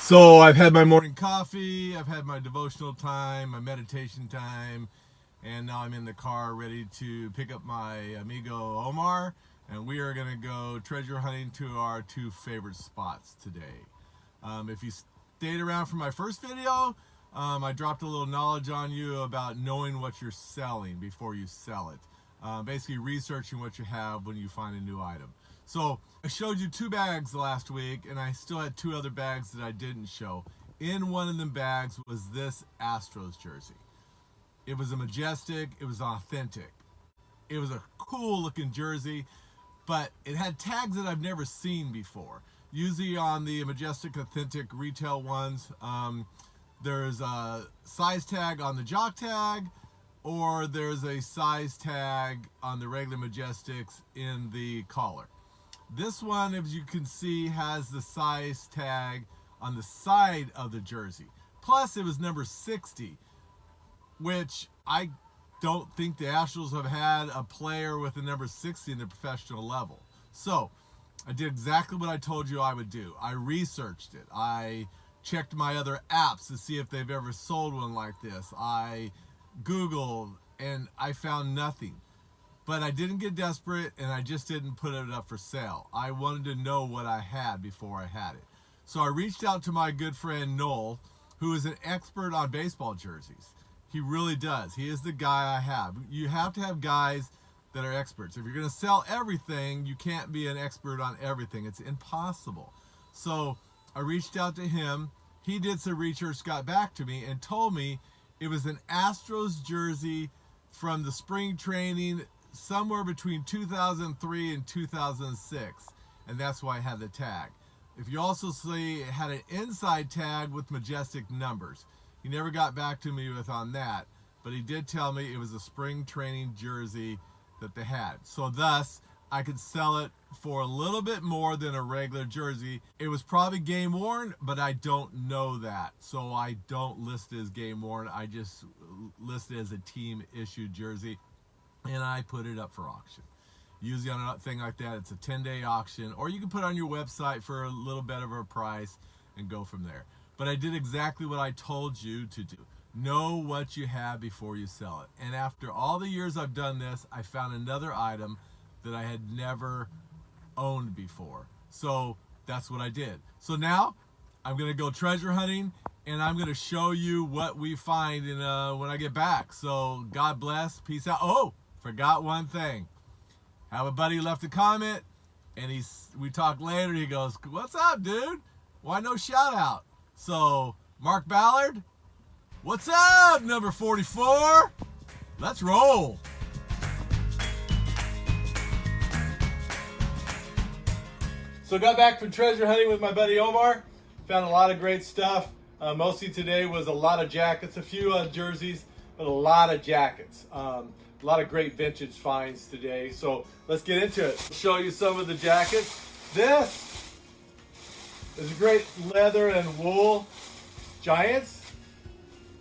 So I've had my morning coffee, I've had my devotional time, my meditation time, and now I'm in the car ready to pick up my amigo Omar, and we are going to go treasure hunting to our two favorite spots today. If you stayed around for my first video, I dropped a little knowledge on you about knowing what you're selling before you sell it. Basically researching what you have when you find a new item. So I showed you two bags last week, and I still had two other bags that I didn't show. In one of them bags was this Astros jersey. It was a Majestic, it was authentic. It was a cool looking jersey, but it had tags that I've never seen before. Usually on the Majestic authentic retail ones, there's a size tag on the jock tag, or there's a size tag on the regular Majestics in the collar. This one, as you can see, has the size tag on the side of the jersey. Plus, it was number 60, which I don't think the Astros have had a player with a number 60 in the professional level. So, I did exactly what I told you I would do. I researched it. I checked my other apps to see if they've ever sold one like this. I Googled, and I found nothing. But I didn't get desperate, and I just didn't put it up for sale. I wanted to know what I had before I had it. So I reached out to my good friend Noel, who is an expert on baseball jerseys. He really does. He is the guy I have. You have to have guys that are experts. If you're going to sell everything, you can't be an expert on everything. It's impossible. So I reached out to him. He did some research, got back to me, and told me it was an Astros jersey from the spring training somewhere between 2003 and 2006, and that's why I had the tag. If you also see, it had an inside tag with Majestic numbers. He never got back to me with on that, but he did tell me it was a spring training jersey that they had. So thus, I could sell it for a little bit more than a regular jersey. It was probably game worn, but I don't know that. So I don't list it as game worn. I just list it as a team issued jersey, and I put it up for auction. Usually on a thing like that, it's a 10-day auction, or you can put it on your website for a little bit of a price and go from there. But I did exactly what I told you to do. Know what you have before you sell it. And after all the years I've done this, I found another item that I had never owned before. So that's what I did. So now I'm going to go treasure hunting, and I'm going to show you what we find in, when I get back. So God bless. Peace out. Oh, forgot one thing. Have a buddy left a comment, and we talked later. He goes, "What's up, dude? Why no shout out?" So Mark Ballard, what's up, number 44? Let's roll. So got back from treasure hunting with my buddy Omar. Found a lot of great stuff. Mostly today was a lot of jackets, a few jerseys, but a lot of jackets. A lot of great vintage finds today. So let's get into it. I'll show you some of the jackets. This is a great leather and wool Giants.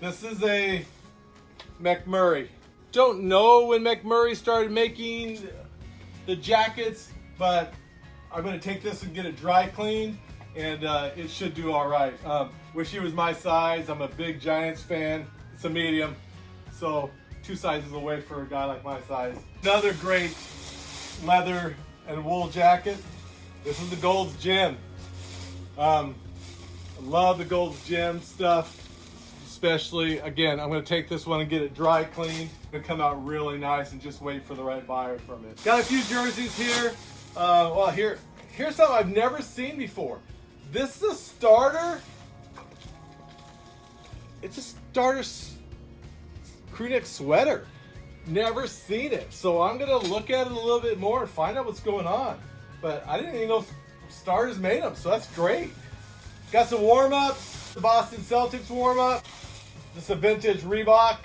This is a McMurray. Don't know when McMurray started making the jackets, but I'm going to take this and get it dry cleaned, and it should do all right. Wish he was my size. I'm a big Giants fan. It's a medium, so 2 sizes away for a guy like my size. Another great leather and wool jacket. This is the Gold's Gym. I love the Gold's Gym stuff, especially, again, I'm going to take this one and get it dry cleaned. It's going to come out really nice, and just wait for the right buyer from it. Got a few jerseys here. Well, here's something I've never seen before. This is a starter. It's a starter crew neck sweater. Never seen it. So I'm going to look at it a little bit more and find out what's going on. But I didn't even know starters made them, so that's great. Got some warm-ups. The Boston Celtics warm-up. This is a vintage Reebok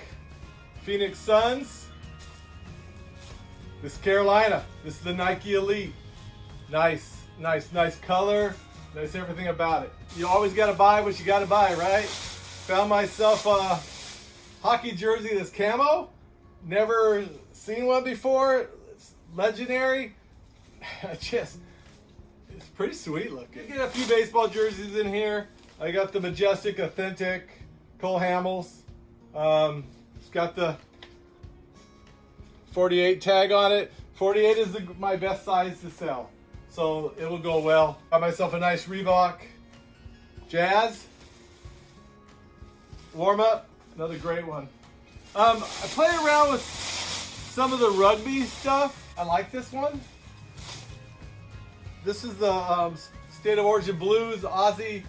Phoenix Suns. This is Carolina. This is the Nike Elite. Nice color. Nice everything about it. You always got to buy what you got to buy, right? Found myself a hockey jersey that's camo. Never seen one before. It's legendary. It's pretty sweet looking. Get a few baseball jerseys in here. I got the Majestic Authentic Cole Hamels. It's got the 48 tag on it. 48 is my best size to sell, so it will go well. Got myself a nice Reebok Jazz warm up, another great one. I play around with some of the rugby stuff. I like this one. This is the State of Origin Blues Aussie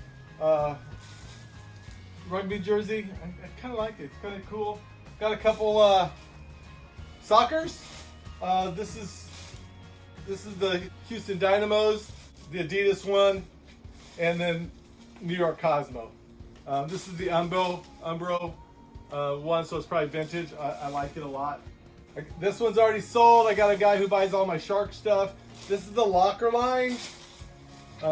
rugby jersey. I kind of like it. It's kind of cool. Got a couple soccers. This is the Houston Dynamos, the Adidas one, and then New York Cosmo. This is the Umbro one, so it's probably vintage. I like it a lot. This one's already sold. I got a guy who buys all my Shark stuff. This is the Locker line,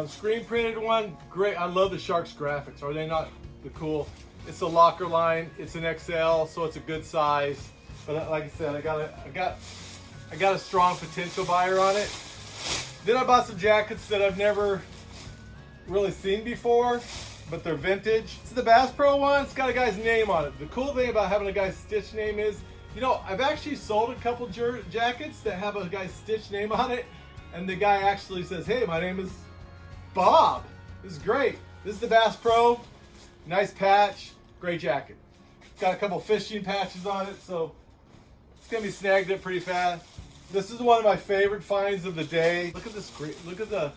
screen printed one. Great. I love the Sharks graphics. Are they not the cool? It's a Locker line. It's an XL, so it's a good size. But like I said, I got a strong potential buyer on it. Then I bought some jackets that I've never really seen before, but they're vintage. This is the Bass Pro one. It's got a guy's name on it. The cool thing about having a guy's stitch name is, you know, I've actually sold a couple jackets that have a guy's stitch name on it, and the guy actually says, hey, my name is Bob. This is great. This is the Bass Pro. Nice patch. Great jacket. Got a couple fishing patches on it, so it's gonna be snagged up pretty fast. This is one of my favorite finds of the day. Look at this great, look at the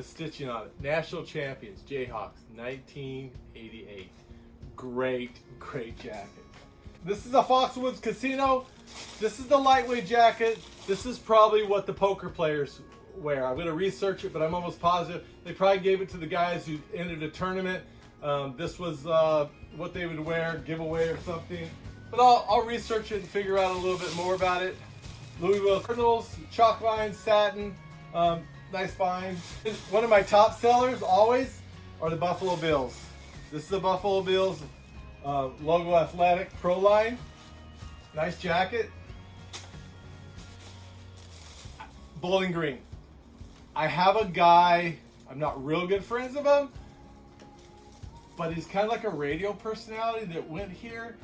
stitching on it. National Champions, Jayhawks, 1988. Great jacket. This is a Foxwoods Casino. This is the lightweight jacket. This is probably what the poker players wear. I'm gonna research it, but I'm almost positive they probably gave it to the guys who entered a tournament. This was what they would wear, giveaway or something. But I'll research it and figure out a little bit more about it. Louisville Cardinals, chalk line, satin, nice find. One of my top sellers always are the Buffalo Bills. This is the Buffalo Bills Logo Athletic Pro line. Nice jacket. Bowling Green. I have a guy, I'm not real good friends with him, but he's kind of like a radio personality that went here,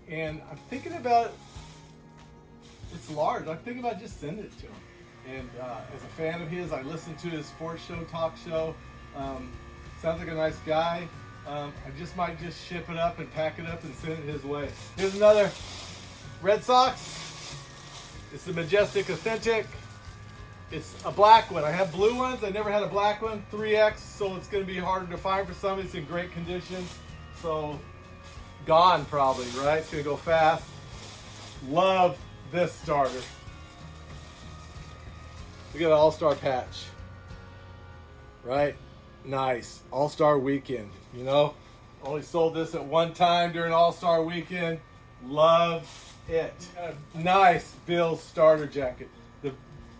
and I'm thinking about, it's large, I'm thinking about just sending it to him. And as a fan of his, I listened to his sports show, talk show. Sounds like a nice guy. I just might just ship it up and pack it up and send it his way. Here's another Red Sox. It's the Majestic Authentic. It's a black one. I have blue ones. I never had a black one. 3X, so it's going to be harder to find for some. It's in great condition. So, gone probably, right? It's going to go fast. Love this starter. Look at the All-Star patch. Right? Nice. All-Star weekend, you know? Only sold this at one time during All-Star weekend. Love it. Nice Bills starter jacket.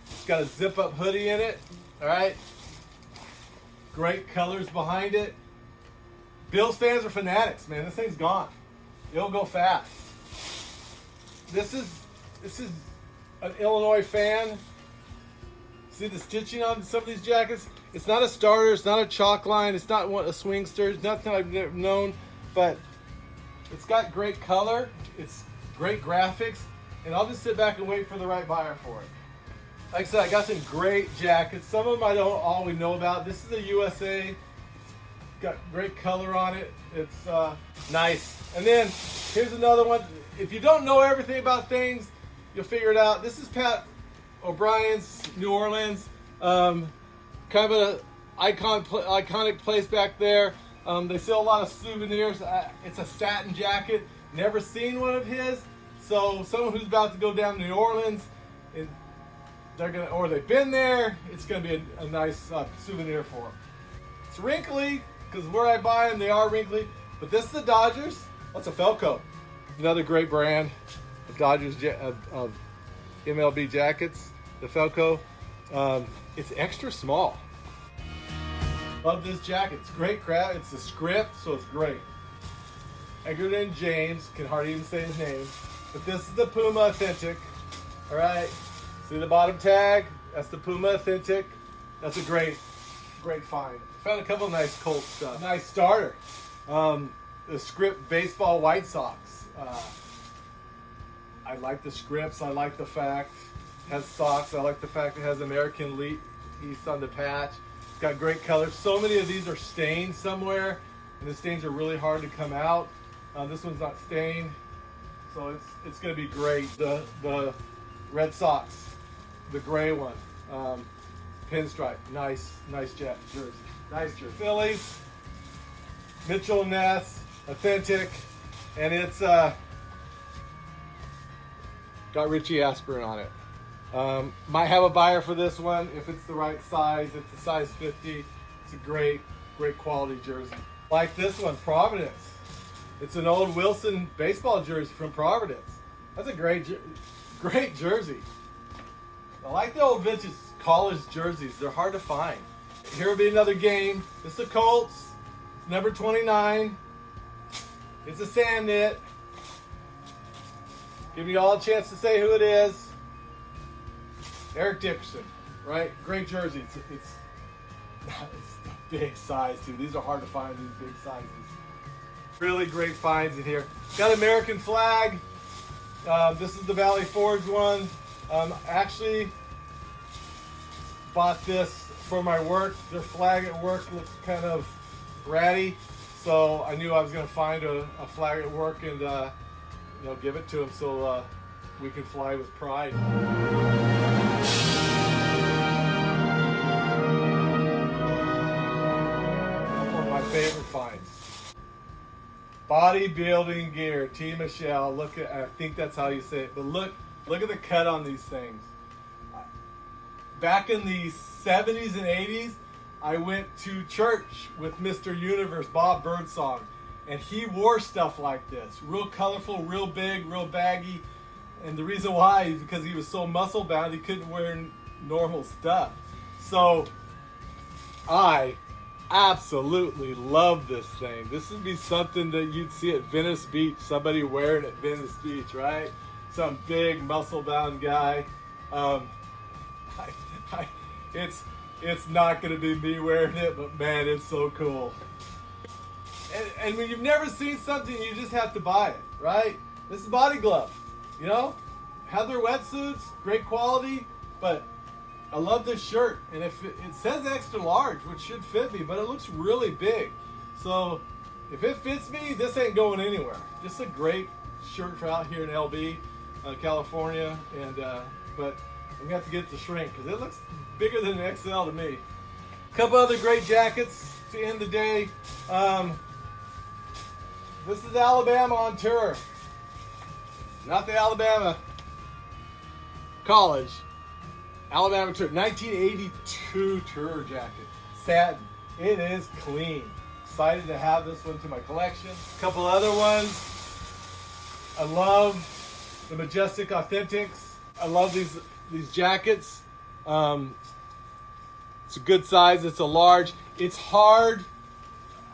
It's got a zip-up hoodie in it. All right? Great colors behind it. Bills fans are fanatics, man. This thing's gone. It'll go fast. This is an Illinois fan. See the stitching on some of these jackets? It's not a starter, it's not a chalk line, it's not a swingster, it's nothing I've never known, but it's got great color, it's great graphics, and I'll just sit back and wait for the right buyer for it. Like I said, I got some great jackets. Some of them I don't always know about. This is a USA. It's got great color on it. It's nice. And then here's another one. If you don't know everything about things, you'll figure it out. This is Pat O'Brien's New Orleans. Kind of an iconic place back there. They sell a lot of souvenirs. It's a satin jacket. Never seen one of his. So someone who's about to go down to New Orleans, they've been there, it's gonna be a nice souvenir for them. It's wrinkly, because where I buy them, they are wrinkly. But this is the Dodgers. That's a Felco. Another great brand of Dodgers of MLB jackets. The Felco. It's extra small. Love this jacket. It's great crap. It's a script, so it's great. Edgerton James, can hardly even say his name. But this is the Puma Authentic. All right. See the bottom tag? That's the Puma Authentic. That's a great find. Found a couple nice Colt stuff. Nice starter. The script baseball White Sox. I like the scripts. I like the fact it has socks. I like the fact it has American East on the patch. It's got great colors. So many of these are stained somewhere, and the stains are really hard to come out. This one's not stained, so it's going to be great. The Red Sox, the gray one, pinstripe, nice jersey, nice jersey. Phillies, Mitchell Ness, authentic, and it's got Richie Aspirin on it. Might have a buyer for this one if it's the right size. It's a size 50. It's a great quality jersey. Like this one, Providence. It's an old Wilson baseball jersey from Providence. That's a great jersey. I like the old vintage college jerseys. They're hard to find. Here will be another game. It's the Colts. It's number 29. It's a sand knit. Give you all a chance to say who it is. Eric Dickerson, right? Great jersey. It's the big size too. These are hard to find, these big sizes. Really great finds in here. Got American flag. This is the Valley Forge one. Actually bought this for my work. Their flag at work looks kind of ratty, so I knew I was going to find a flag at work and give it to them so we can fly with pride. One of my favorite finds. Bodybuilding gear, T. Michelle. Look at, I think that's how you say it, but look at the cut on these things. Back in the 70s and 80s, I went to church with Mr. Universe, Bob Birdsong, and he wore stuff like this. Real colorful, real big, real baggy. And the reason why is because he was so muscle bound, he couldn't wear normal stuff. So I absolutely love this thing. This would be something that you'd see at Venice Beach, somebody wearing at Venice Beach, right? Some big muscle bound guy. It's not going to be me wearing it, but man, it's so cool. And when you've never seen something, you just have to buy it, right? This is Body Glove, have their wetsuits, great quality, but I love this shirt, and if it says extra large, which should fit me, but it looks really big. So if it fits me, this ain't going anywhere. Just a great shirt for out here in LB, California, and but I'm gonna have to get it to shrink because it looks bigger than an XL to me. A couple other great jackets to end the day. This is Alabama on tour, not the Alabama College. Alabama tour, 1982 tour jacket, satin. It is clean. Excited to have this one to my collection. A couple other ones. I love the Majestic Authentics. I love these jackets. It's a good size. It's a large. It's hard.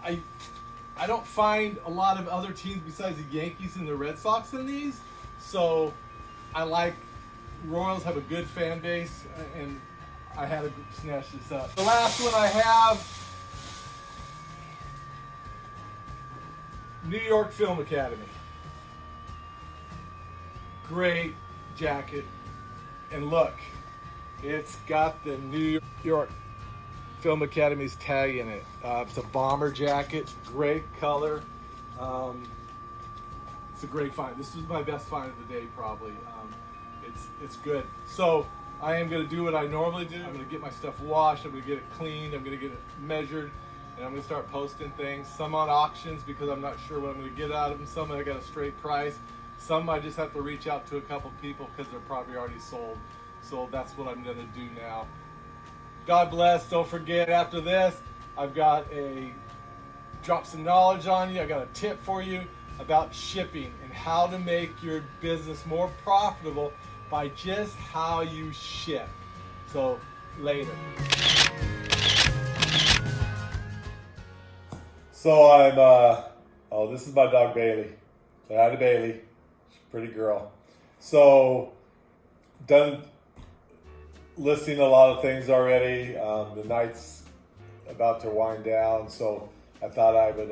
I don't find a lot of other teams besides the Yankees and the Red Sox in these. So I like Royals have a good fan base, and I had to snatch this up. The last one I have, New York Film Academy. Great jacket. And look, it's got the New York Film Academy's tag in it. It's a bomber jacket, great color. It's a great find. This is my best find of the day, probably. It's good. So I am going to do what I normally do. I'm going to get my stuff washed. I'm going to get it cleaned. I'm going to get it measured, and I'm going to start posting things. Some on auctions because I'm not sure what I'm going to get out of them. Some I got a straight price. Some I just have to reach out to a couple people because they're probably already sold. So that's what I'm going to do now. God bless. Don't forget, after this, I've got drop some knowledge on you. I got a tip for you about shipping and how to make your business more profitable by just how you ship. So later. So I'm, this is my dog Bailey. So I had a Bailey. She's a pretty girl. So done listing a lot of things already. The night's about to wind down, so I thought I would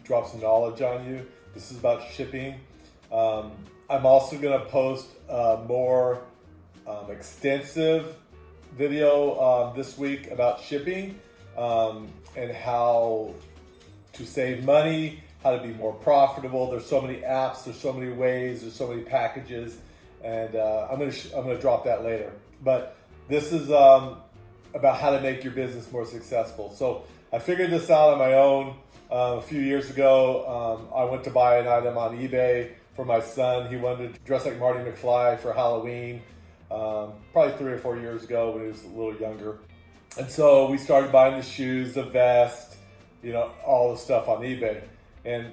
drop some knowledge on you. This is about shipping. I'm also going to post more extensive video this week about shipping and how to save money, how to be more profitable. There's so many apps, there's so many ways, there's so many packages, and I'm gonna drop that later. But this is about how to make your business more successful. So I figured this out on my own a few years ago. I went to buy an item on eBay for my son. He wanted to dress like Marty McFly for Halloween, probably 3 or 4 years ago when he was a little younger. And so we started buying the shoes, the vest, all the stuff on eBay. And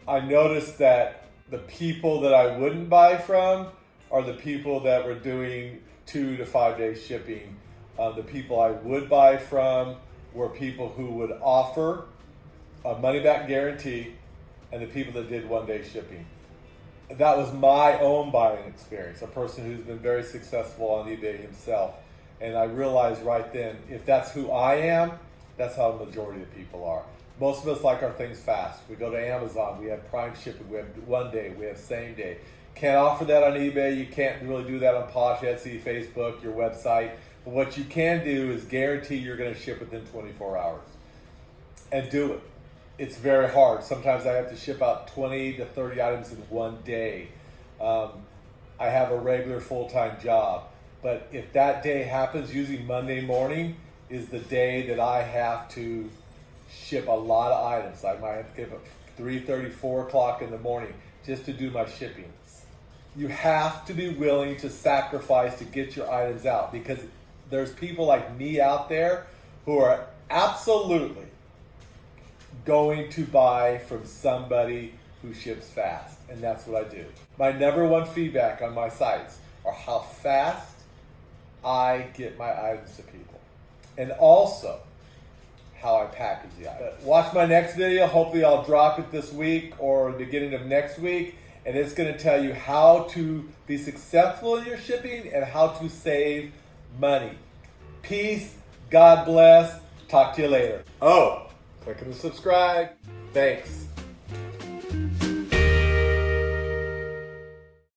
I noticed that the people that I wouldn't buy from are the people that were doing 2 to 5 day shipping. The people I would buy from were people who would offer a money back guarantee, and the people that did 1 day shipping. That was my own buying experience, a person who's been very successful on eBay himself. And I realized right then, if that's who I am, that's how the majority of people are. Most of us like our things fast. We go to Amazon, we have Prime shipping, we have 1 day, we have same day. Can't offer that on eBay, you can't really do that on Posh, Etsy, Facebook, your website. But what you can do is guarantee you're going to ship within 24 hours. And do it. It's very hard. Sometimes I have to ship out 20 to 30 items in 1 day. I have a regular full-time job. But if that day happens, usually Monday morning is the day that I have to ship a lot of items. I might have to get up 3:30, 4 o'clock in the morning just to do my shipping. You have to be willing to sacrifice to get your items out, because there's people like me out there who are absolutely going to buy from somebody who ships fast, and that's what I do. My number one feedback on my sites are how fast I get my items to people, and also how I package the items. Watch my next video. Hopefully I'll drop it this week or the beginning of next week, and it's going to tell you how to be successful in your shipping and how to save money. Peace. God bless. Talk to you later. Oh, click on the subscribe. Thanks.